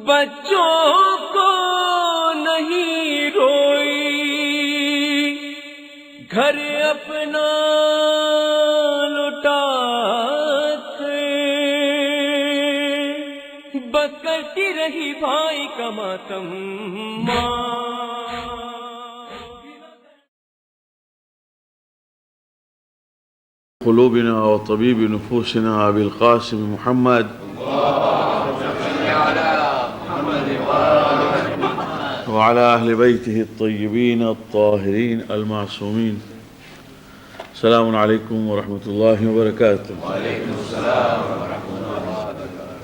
बच्चों को नहीं रोई, घर अपना लुटा के बकती रही भाई का मातम माँ। قلوبنا وطبيب نفوسنا أبي القاسم محمد وعلى أهل بيته الطيبين الطاهرين المعصومين. السلام عليكم ورحمة الله وبركاته. وعليكم السلام ورحمة الله وبركاته.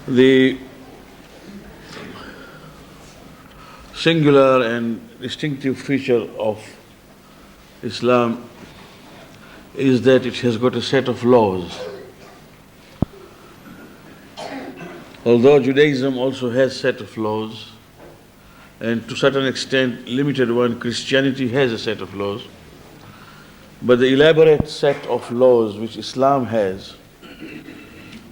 The singular and distinctive feature of Islam is that it has got a set of laws. Although Judaism also has a set of laws, and to a certain extent limited one, Christianity has a set of laws, but the elaborate set of laws which Islam has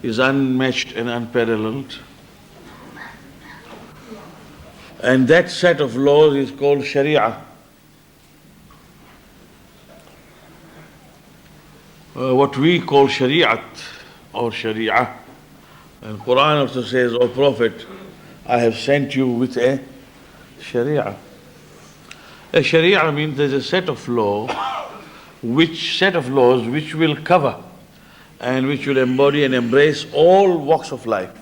is unmatched and unparalleled. And that set of laws is called Sharia. What we call Shari'at or Sharia. And Quran also says, O Prophet, I have sent you with a Sharia. A Sharia means there's a set of laws which will cover and which will embody and embrace all walks of life.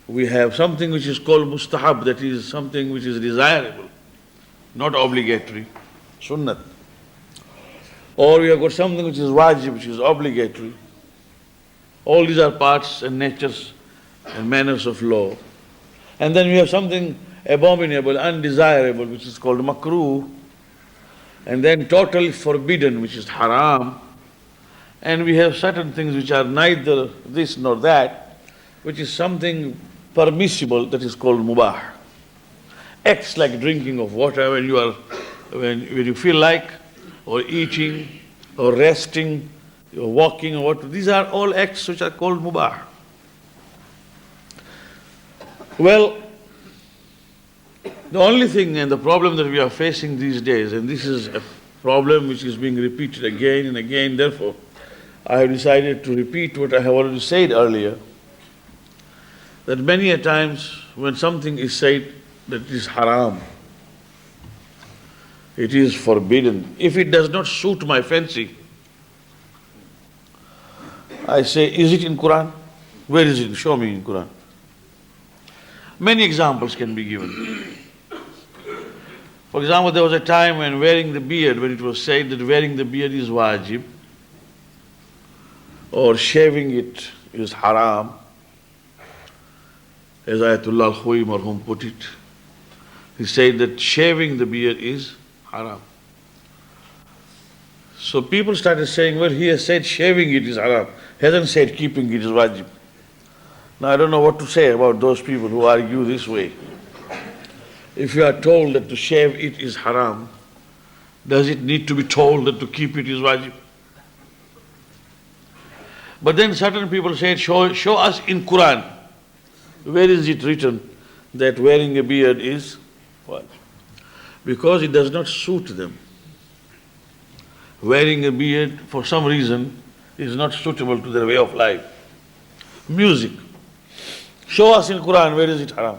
We have something which is called mustahab, that is something which is desirable, not obligatory, sunnat. Or we have got something which is wajib, which is obligatory. All these are parts and natures and manners of law. And then we have something abominable, undesirable, which is called makruh. And then totally forbidden, which is haram. And we have certain things which are neither this nor that, which is something permissible, that is called mubah. Acts like drinking of water when you feel like, or eating, or resting, or walking, or what. These are all acts which are called mubah. Well, the only thing and the problem that we are facing these days, and this is a problem which is being repeated again and again, therefore I have decided to repeat what I have already said earlier, that many a times when something is said that it is haram, it is forbidden, if it does not suit my fancy, I say, is it in Quran? Where is it? Show me in Quran. Many examples can be given. For example, there was a time when wearing the beard, when it was said that wearing the beard is wajib, or shaving it is haram, as Ayatollah al-Khawi marhum put it. He said that shaving the beard is haram. So people started saying, well, he has said shaving it is haram, hasn't said keeping it is wajib. Now I don't know what to say about those people who argue this way. If you are told that to shave it is haram, does it need to be told that to keep it is wajib? But then certain people said, show us in Quran, where is it written that wearing a beard is wajib? Because it does not suit them. Wearing a beard for some reason is not suitable to their way of life. Music. Show us in Quran, where is it haram?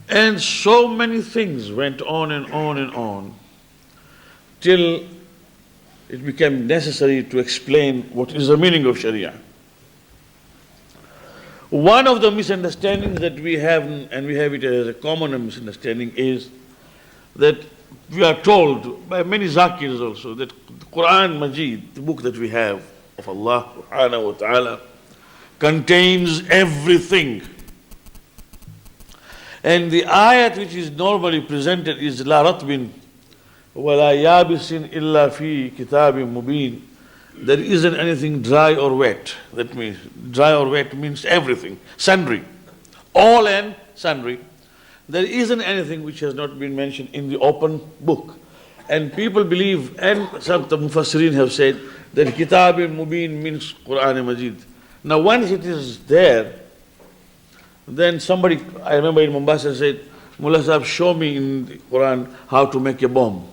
And so many things went on and on and on till it became necessary to explain what is the meaning of Sharia. One of the misunderstandings that we have, and we have it as a common misunderstanding, is that we are told by many zakirs also that the Quran Majid, the book that we have of Allah subhanahu wa ta'ala, contains everything. And the ayat which is normally presented is La ratbin wa la yabisin illa fi kitabin mubin. There isn't anything dry or wet. That means dry or wet means everything, sundry, all and sundry. There isn't anything which has not been mentioned in the open book. And people believe, and some of the Mufassirin have said, that Kitab Mubin means Quran Majid. Now once it is there, then somebody, I remember in Mombasa said, Mullah Sahib, show me in the Quran how to make a bomb.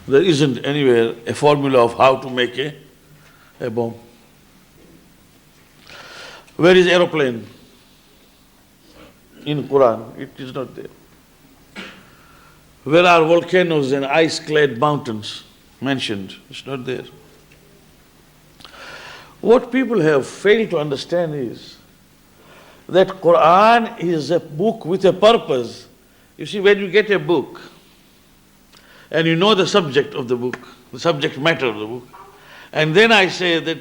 There isn't anywhere a formula of how to make a bomb. Where is aeroplane? In Quran, it is not there. Where are volcanoes and ice-clad mountains mentioned? It's not there. What people have failed to understand is that Quran is a book with a purpose. You see, when you get a book and you know the subject of the book, the subject matter of the book, and then I say that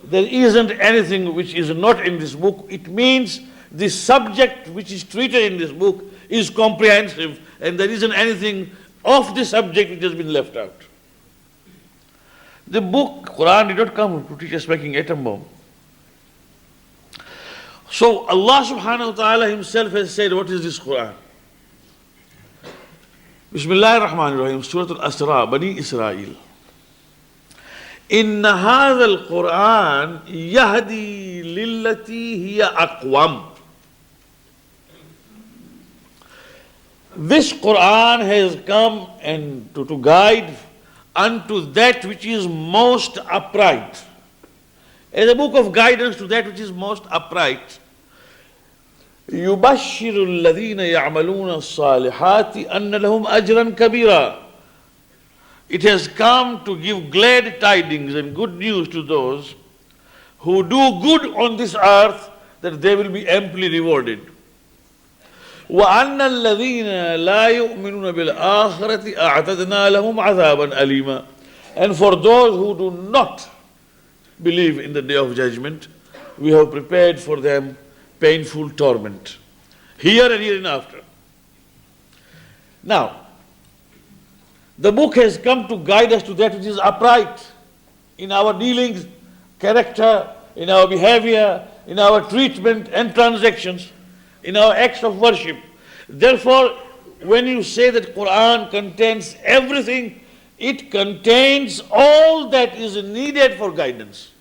there isn't anything which is not in this book, it means the subject which is treated in this book is comprehensive and there isn't anything of the subject which has been left out. The book, Quran, did not come to teach us making atom bomb. So Allah subhanahu wa ta'ala himself has said, what is this Quran? Bismillahir Rahmanir Rahim, Surah Al-Asra, Bani Israel. Inna hadha al-Quran yahdi lillati hiya aqwam. This Quran has come and to guide unto that which is most upright. As a book of guidance to that which is most upright. يُبَشِّرُ الَّذِينَ يَعْمَلُونَ الصَّالِحَاتِ أَنَّ لَهُمْ أَجْرًا كَبِيرًا. It has come to give glad tidings and good news to those who do good on this earth, that they will be amply rewarded. وَأَنَّ الَّذِينَ لَا يُؤْمِنُونَ بِالْآخِرَةِ أَعْتَدْنَا لَهُمْ عَذَابًا أَلِيمًا. And for those who do not believe in the day of judgment, we have prepared for them painful torment, here and hereinafter. Now, the book has come to guide us to that which is upright in our dealings, character, in our behavior, in our treatment and transactions, in our acts of worship. Therefore, when you say that Quran contains everything, it contains all that is needed for guidance.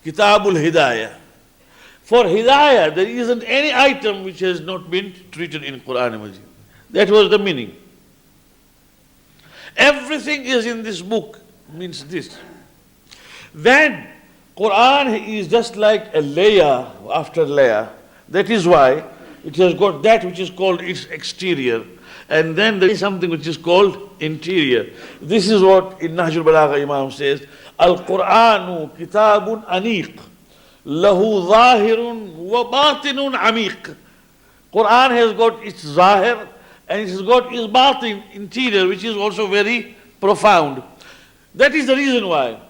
Kitabul Hidayah. For Hidayah, there isn't any item which has not been treated in Quran Majid. That was the meaning. Everything is in this book, means this. Then, Quran is just like a layer after layer. That is why it has got that which is called its exterior. And then there is something which is called interior. This is what in Nahjul Balagha Imam says, Al-Qur'anu kitabun aniq, lahu zahirun wa batinun amiq. Quran has got its zahir and it has got its batin, interior, which is also very profound. That is the reason why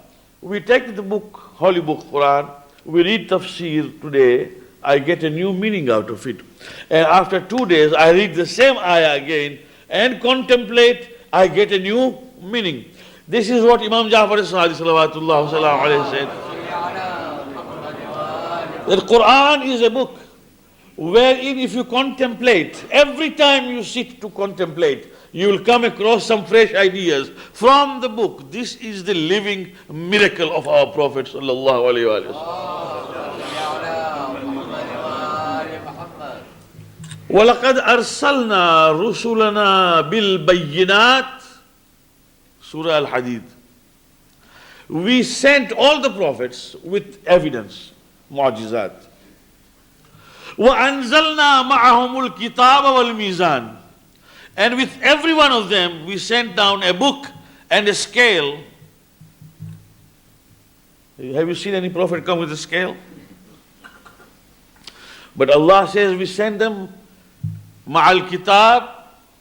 we take the book, holy book Quran, we read tafsir today, I get a new meaning out of it. And after 2 days, I read the same ayah again and contemplate, I get a new meaning. This is what Imam Ja'far as-Sadiq salawatullah salam alayhi said. That Quran is a book wherein if you contemplate, every time you sit to contemplate, you will come across some fresh ideas from the book. This is the living miracle of our Prophet sallallahu alayhi wa sallam. وَلَقَدْ أَرْسَلْنَا رُسُلَنَا بِالْبَيِّنَاتِ Surah Al-Hadid. We sent all the prophets with evidence, mu'jizat. وَأَنزَلْنَا مَعَهُمُ الْكِتَابَ وَالْمِيزَانِ. And with every one of them, we sent down a book and a scale. Have you seen any prophet come with a scale? But Allah says we send them مع الكتاب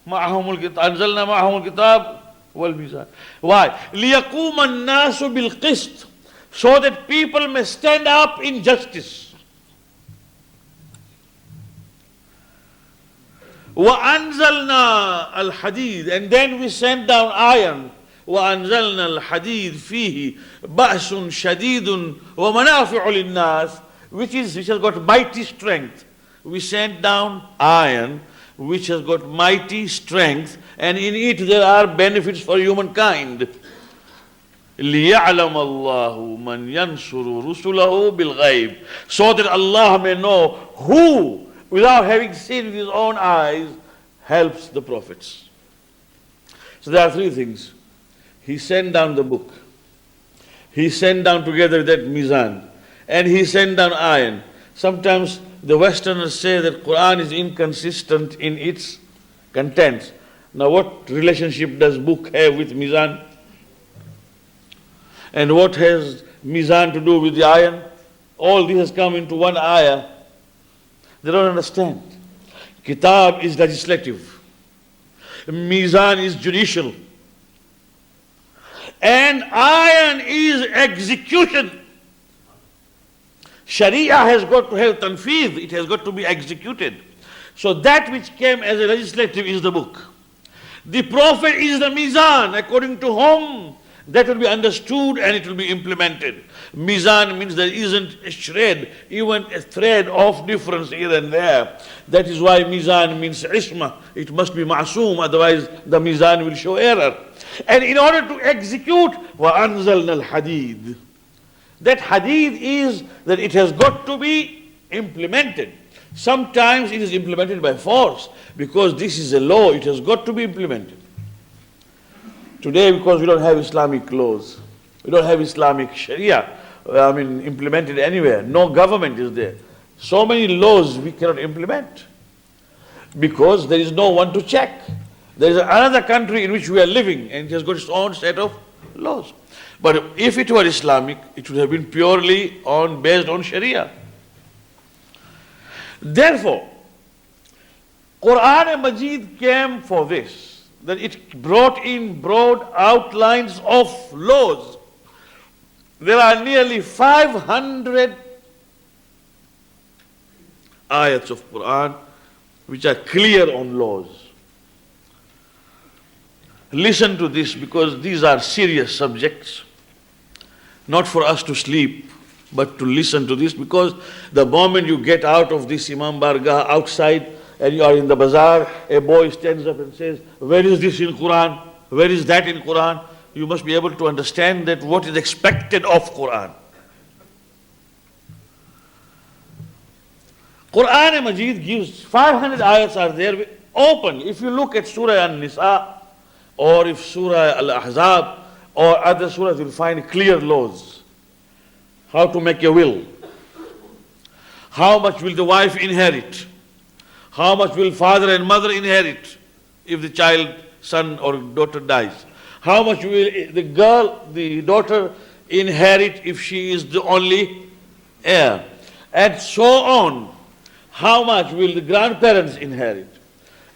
معهم الكتاب أنزلنا معهم الكتاب والميزان. Why? ليقوم الناس بالقسط, so that people may stand up in justice. وأنزلنا الحديد, and then we sent down iron. وأنزلنا الحديد فيه بأس شديد ومنافع للناس, which has got mighty strength. We sent down iron which has got mighty strength, and in it there are benefits for humankind. لِيَعْلَمَ اللَّهُ مَنْ يَنْصُرُ رُسُلَهُ بِالْغَيْبِ, so that Allah may know who, without having seen with his own eyes, helps the prophets. So there are three things. He sent down the book. He sent down together that mizan. And he sent down iron. Sometimes the Westerners say that Quran is inconsistent in its contents. Now what relationship does book have with mizan? And what has mizan to do with the iron? All this has come into one ayah. They don't understand. Kitab is legislative. Mizan is judicial. And iron is execution. Sharia has got to have tanfidh, it has got to be executed. So that which came as a legislative is the book. The Prophet is the mizan, according to whom that will be understood and it will be implemented. Mizan means there isn't a shred, even a thread of difference here and there. That is why mizan means isma. It must be ma'soom, otherwise the mizan will show error. And in order to execute, وَأَنزَلْنَا الْحَدِيدِ, that hadith is that it has got to be implemented. Sometimes it is implemented by force, because this is a law, it has got to be implemented. Today, because we don't have Islamic laws, we don't have Islamic Sharia, implemented anywhere, no government is there. So many laws we cannot implement, because there is no one to check. There is another country in which we are living, and it has got its own set of laws. But if it were Islamic, it would have been purely based on Sharia. Therefore, Quran and Majid came for this, that it brought in broad outlines of laws. There are nearly 500 ayats of Quran which are clear on laws. Listen to this, because these are serious subjects. Not for us to sleep, but to listen to this, because the moment you get out of this Imam Bargah outside and you are in the bazaar, a boy stands up and says, where is this in Quran? Where is that in Quran? You must be able to understand that what is expected of Quran. Quran and Majid gives 500 ayats are there open. If you look at Surah An-Nisa, or if Surah Al-Ahzab, or other surahs, you'll find clear laws. How to make a will. How much will the wife inherit? How much will father and mother inherit if the child, son or daughter dies? How much will the daughter inherit if she is the only heir? And so on. How much will the grandparents inherit?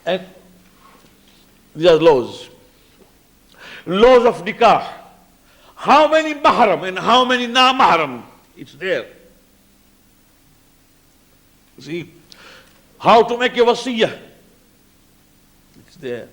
And these are laws. Laws of nikah. How many mahram and how many na-mahram? It's there. See? How to make a wasiyah? It's there.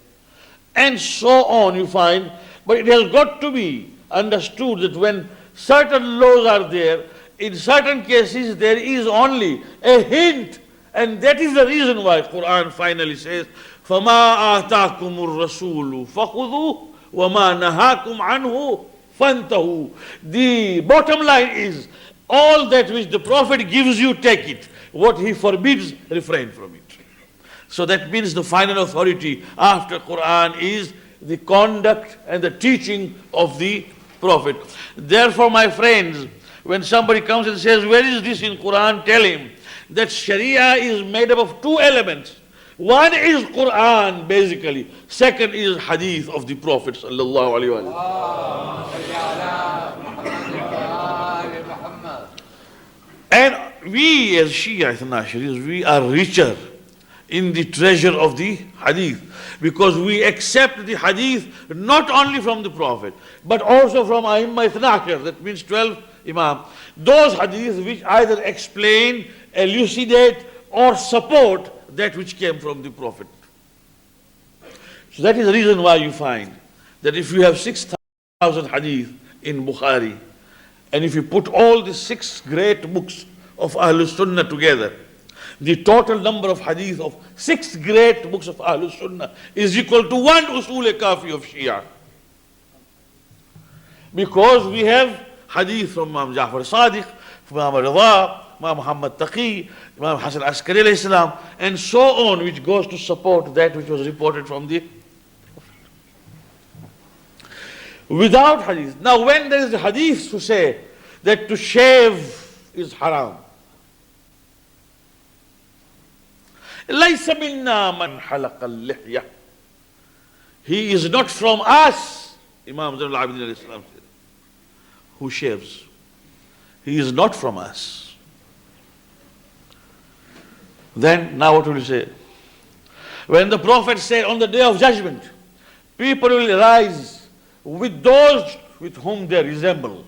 And so on you find. But it has got to be understood that when certain laws are there, in certain cases there is only a hint. And that is the reason why Quran finally says, فَمَا آتَاكُمُ الرَّسُولُ فَخُذُوهُ وَمَا نَهَاكُمْ عَنْهُ فَانْتَهُ. The bottom line is, all that which the Prophet gives you, take it. What he forbids, refrain from it. So that means the final authority after Quran is the conduct and the teaching of the Prophet. Therefore, my friends, when somebody comes and says, where is this in Quran? Tell him that Sharia is made up of two elements. One is Quran, basically. Second is Hadith of the Prophet sallallahu alaihi wasallam. And we as Shia Ithna Asharis, we are richer in the treasure of the Hadith, because we accept the Hadith not only from the Prophet, but also from A'imma Ithna Ashar, that means 12 Imam. Those Hadiths which either explain, elucidate, or support that which came from the Prophet. So that is the reason why you find that if you have 6,000 hadith in Bukhari, and if you put all the 6 great books of Ahlul Sunnah together, The total number of hadith of 6 great books of Ahlul Sunnah is equal to 1 Usul-e-Kafi of Shia. Because we have hadith from Imam Ja'far Sadiq, from Imam Rida, Imam Muhammad Taqi, Imam Hasan Askari alayhi salam, and so on, which goes to support that which was reported from the without hadith. Now when there is a hadith to say that to shave is haram, لَيْسَ مِنَّا مَنْ حَلَقَ اللِّحْيَةِ, he is not from us, Imam Zainul Abidin alayhi salam said, who shaves. He is not from us. Then, now what will you say? When the Prophet said on the day of judgment, people will rise with those with whom they resemble.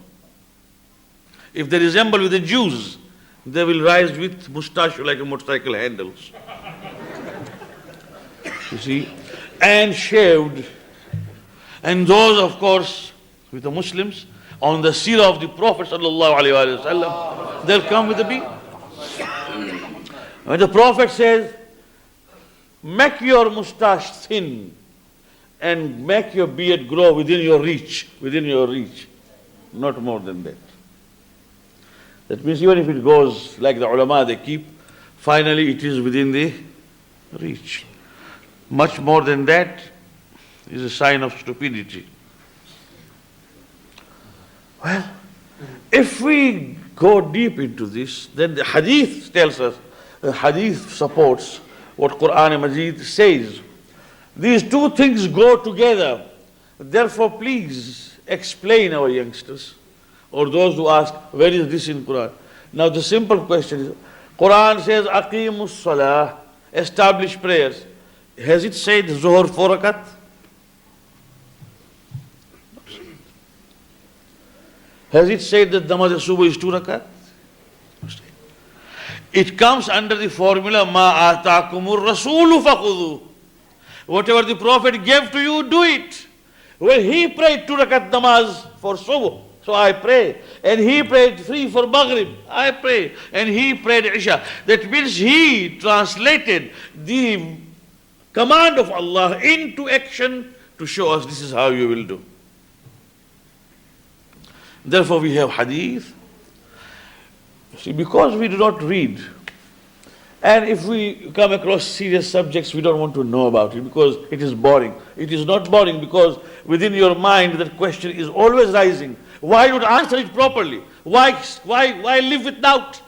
If they resemble with the Jews, they will rise with mustache like a motorcycle handles. You see? And shaved. And those, of course, with the Muslims, on the seerah of the Prophet sallallahu alaihi wasallam, they'll come with the beard. When the Prophet says, make your mustache thin and make your beard grow within your reach, not more than that. That means even if it goes like the ulama they keep, finally it is within the reach. Much more than that is a sign of stupidity. Well, if we go deep into this, then the hadith tells us, the hadith supports what Quran Majid says. These two things go together. Therefore, please explain our youngsters, or those who ask, where is this in Quran? Now the simple question is, Quran says, Aqimus Salah, establish prayers. Has it said Zuhr 4 rakat? Has it said that Namaz Subuh is 2 rakat? It comes under the formula, Ma atakumur rasulu fakhudhu. Whatever the Prophet gave to you, do it. Well, he prayed 2 rakat namaz for Subuh, so I pray. And he prayed 3 for Maghrib, I pray. And he prayed Isha. That means he translated the command of Allah into action to show us this is how you will do. Therefore we have hadith. See, because we do not read, and if we come across serious subjects, we don't want to know about it because it is boring. It is not boring because within your mind that question is always rising. Why not answer it properly? Why live with doubt?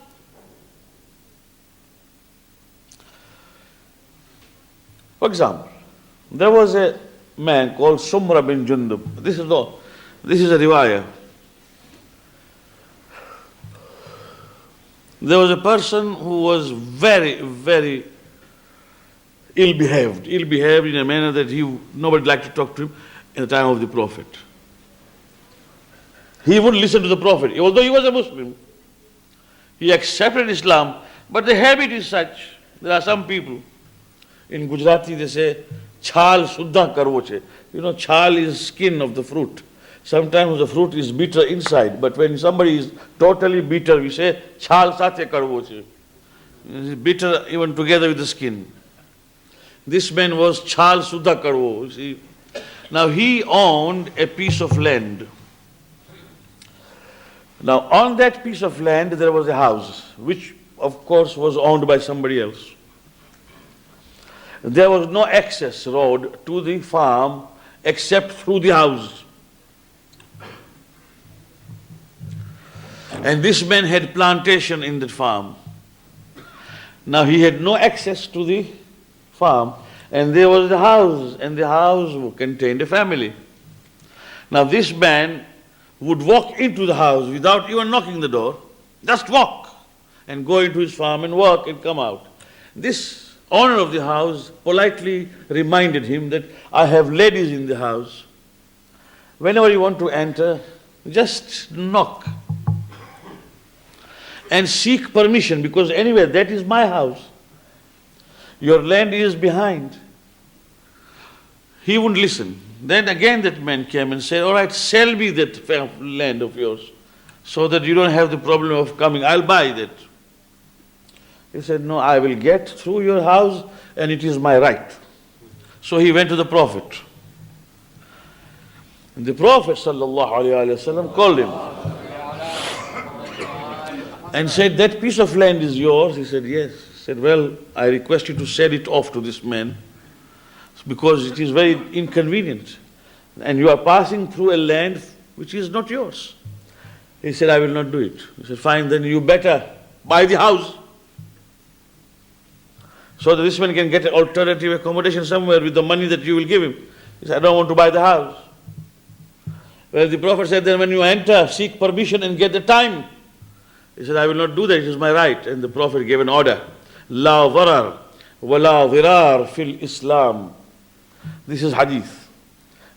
For example, there was a man called Sumra bin Jundub. This is a riwayah. There was a person who was very, very ill-behaved in a manner that nobody liked to talk to him in the time of the Prophet. He wouldn't listen to the Prophet, although he was a Muslim. He accepted Islam, but the habit is such. There are some people, in Gujarati they say, chhal suddha karvo che. You know, chhal is skin of the fruit. Sometimes the fruit is bitter inside, but when somebody is totally bitter, we say, chhal sathe karvo che. It is bitter even together with the skin. This man was chhal suddha karvo, you see. Now he owned a piece of land. Now on that piece of land there was a house, which of course was owned by somebody else. There was no access road to the farm except through the house. And this man had plantation in the farm. Now he had no access to the farm, and there was the house, and the house contained a family. Now this man would walk into the house without even knocking the door, just walk and go into his farm and work and come out. This owner of the house politely reminded him that I have ladies in the house. Whenever you want to enter, just knock and seek permission, because anyway, that is my house. Your land is behind. He wouldn't listen. Then again that man came and said, all right, sell me that land of yours so that you don't have the problem of coming. I'll buy that. He said, no, I will get through your house and it is my right. So he went to the Prophet. And the Prophet ﷺ called him and said, that piece of land is yours? He said, yes. He said, well, I request you to sell it off to this man because it is very inconvenient. And you are passing through a land which is not yours. He said, I will not do it. He said, fine, then you better buy the house so that this man can get an alternative accommodation somewhere with the money that you will give him. He said, I don't want to buy the house. Well, the Prophet said, then when you enter, seek permission and get the time. He said, I will not do that, it is my right. And the Prophet gave an order. La dharar wa la dhirar fil Islam. This is hadith.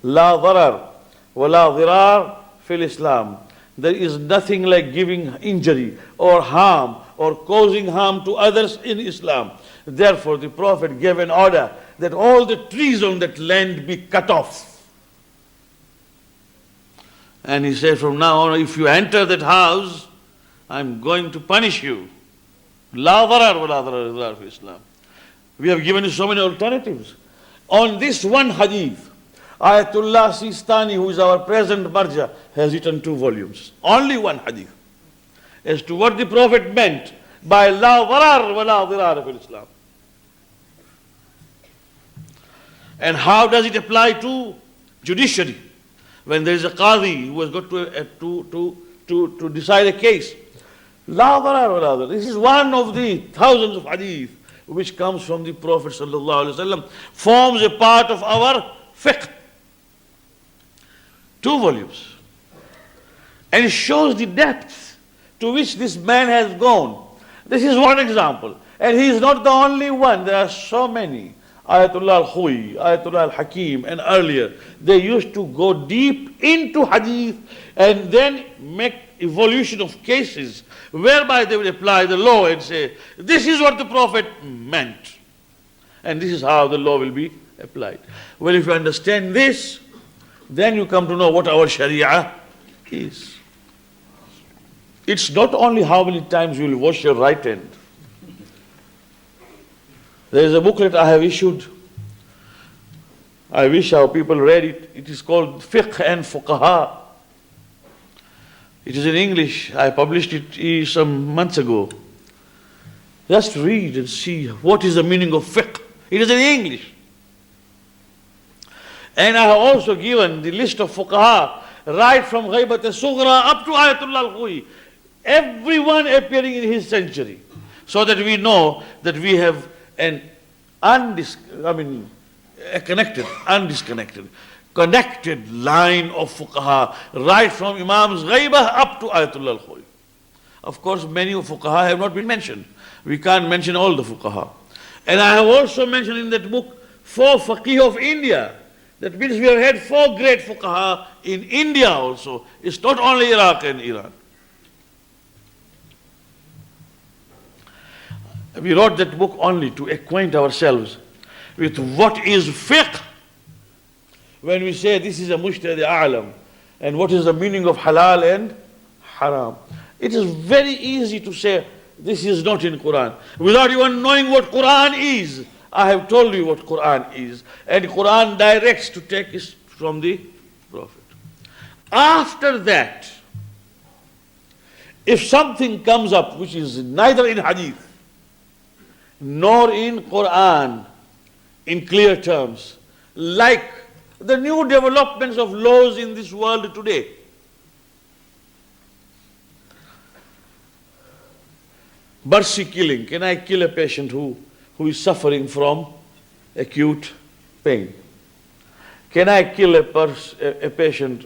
La dharar wa la dhirar fil Islam. There is nothing like giving injury or harm or causing harm to others in Islam. Therefore, the Prophet gave an order that all the trees on that land be cut off. And he said, from now on, if you enter that house, I'm going to punish you. La dharar wa la dharar fi Islam. We have given you so many alternatives. On this one hadith, Ayatullah Sistani, who is our present marja, has written 2 volumes. Only one hadith. As to what the Prophet meant by la dharar wa la dhirar fi Islam. And how does it apply to judiciary? When there is a qadi who has got to decide a case. La dharar wa la dhirar. This is one of the thousands of hadith which comes from the Prophet sallallahu alaihi wasallam, forms a part of our fiqh. 2 volumes. And it shows the depth to which this man has gone. This is one example. And he is not the only one. There are so many. Ayatullah al-Khuy, Ayatullah al-Hakim, and earlier, they used to go deep into hadith and then make evolution of cases whereby they would apply the law and say, this is what the Prophet meant. And this is how the law will be applied. Well, if you understand this, then you come to know what our Sharia is. It's not only how many times you will wash your right hand. There is a booklet I have issued. I wish our people read it. It is called Fiqh and Fuqaha. It is in English. I published it some months ago. Just read and see what is the meaning of fiqh. It is in English. And I have also given the list of fuqaha right from Ghaibat al-Sughra up to Ayatullah al-Khuy. Everyone appearing in his century. So that we know that we have an connected line of fuqaha right from Imam's Ghaibah up to Ayatullah al-Khuy. Of course, many of fuqaha have not been mentioned. We can't mention all the fuqaha. And I have also mentioned in that book 4 faqih of India. That means we have had 4 great fuqaha in India also. It's not only Iraq and Iran. We wrote that book only to acquaint ourselves with what is fiqh. When we say this is a mujtahid a'lam, and what is the meaning of halal and haram. It is very easy to say this is not in Quran. Without even knowing what Quran is, I have told you what Quran is. And Quran directs to take it from the Prophet. After that, if something comes up which is neither in hadith nor in Quran in clear terms, like the new developments of laws in this world today. Mercy killing. Can I kill a patient who is suffering from acute pain? Can I kill a patient,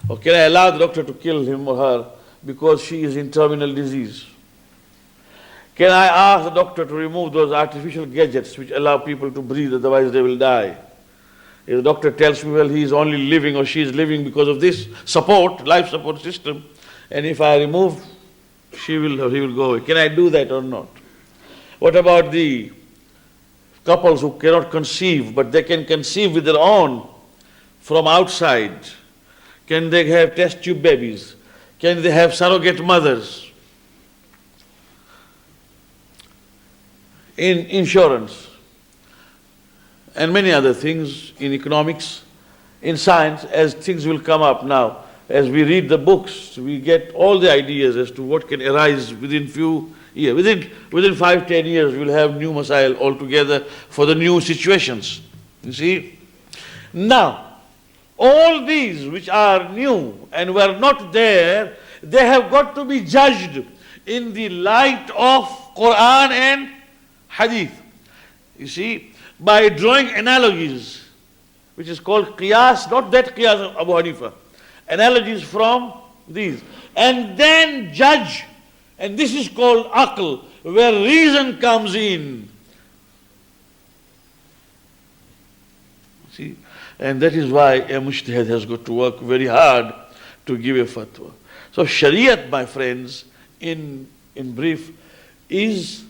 or can I allow the doctor to kill him or her because she is in terminal disease? Can I ask the doctor to remove those artificial gadgets which allow people to breathe, otherwise they will die? If the doctor tells me, well, he is only living or she is living because of this support, life support system, and if I remove, he will go away. Can I do that or not? What about the couples who cannot conceive, but they can conceive with their own from outside? Can they have test tube babies? Can they have surrogate mothers? in insurance, and many other things, in economics, in science, as things will come up now. As we read the books, we get all the ideas as to what can arise within few years. Within 5-10 years, we'll have new masail altogether for the new situations. You see? Now, all these which are new and were not there, they have got to be judged in the light of Quran and Hadith. You see, by drawing analogies, which is called qiyas, not that qiyas of Abu Hanifa, analogies from these, and then judge, and this is called aql, where reason comes in. See, and that is why a mujtahid has got to work very hard to give a fatwa. So Shariat, my friends, in brief, is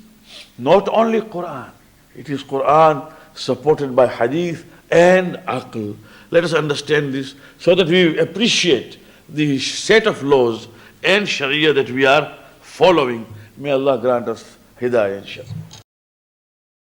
not only Quran, it is Quran supported by Hadith and Aql. Let us understand this so that we appreciate the set of laws and Sharia that we are following. May Allah grant us Hidayah, inshallah.